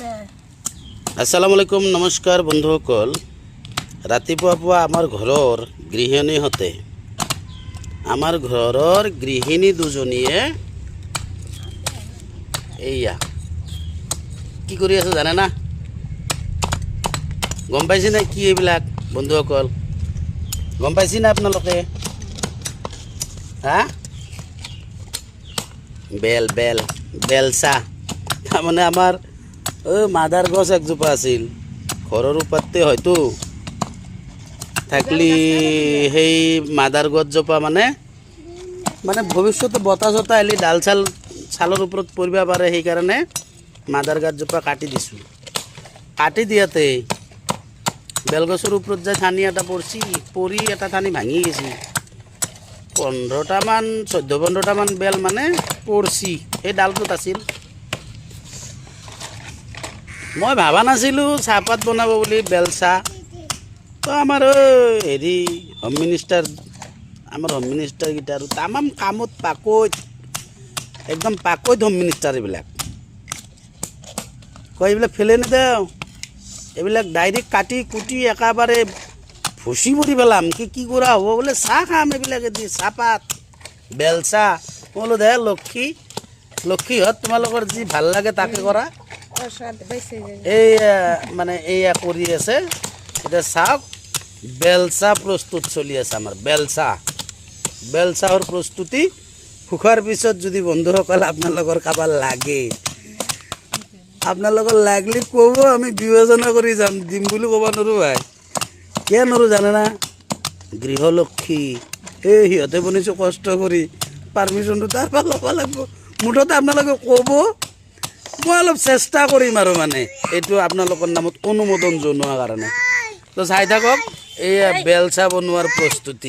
আসসালামু আলাইকুম নমস্কাৰ বন্ধুসকল ৰাতিপুৱা পুৱা আমাৰ ঘৰৰ গৃহিণীহঁতে আমাৰ ঘৰৰ গৃহিণী দুজনীয়ে এইয়া কি কৰি আছে জানে না গম পাইছে না কি এইবিলাক বন্ধুসকল গম পাইছে না আপোনালোকে হা বেল বেল বেলচা তাৰমানে আমাৰ মাদাৰ গছ একজোপা আছিল ঘৰৰ ওপৰতে হয়তো থাকলি সেই মাদাৰ গছজোপা মানে ভৱিষ্যতে বতাহ চতাহ আহিলে ডাল ছালৰ ওপৰত পৰিব পাৰে সেইকাৰণে মাদাৰ গছজোপা কাটি দিছোঁ কাটি দিয়াতে বেলগছৰ ওপৰত যায় ঠানি এটা পৰি এটা ঠানি ভাঙি গৈছে 15টামান 14-15টামান বেল মানে পৰছি সেই ডালটোত আছিল মই ভাবা নাছিলোঁ চাহপাত বনাব বুলি বেলচা তো আমাৰ হেৰি হোম মিনিষ্টাৰ কেইটা আৰু তামাম কামত পাকৈত একদম পাকৈত হোম মিনিষ্টাৰ এইবিলাক কয় এইবিলাক ফেলে নিদেও এইবিলাক ডাইৰেক্ট কাটি কুটি একেবাৰে ভুচি পৰি পেলাম কি কৰা হ'ব বোলে চাহ খাম এইবিলাকে দি চাহপাত বেলচা মই বোলো দে লক্ষীহঁত তোমালোকৰ যি ভাল লাগে তাকে কৰা এইয়া কৰি আছে এতিয়া চাওক বেলচা প্ৰস্তুত চলি আছে আমাৰ বেলচাৰ প্ৰস্তুতি সুখাৰ পিছত যদি বন্ধুসকল আপোনালোকৰ কাৰোবাৰ লাগে আপোনালোকৰ লাগলি ক'ব আমি বিবেচনা কৰি যাম দিম বুলি ক'ব নোৱাৰোঁ ভাই কিয় নোৱাৰোঁ জানে না গৃহলক্ষ্মী এই সিহঁতে বনাইছোঁ কষ্ট কৰি পাৰ্মিশ্যনটো তাৰ পৰা ল'ব লাগিব মুঠতে আপোনালোকে ক'ব মই অলপ চেষ্টা কৰিম আৰু মানে এইটো আপোনালোকৰ নামত অনুমোদন জনোৱাৰ কাৰণে তো চাই থাকক এইয়া বেলচা বনোৱাৰ প্ৰস্তুতি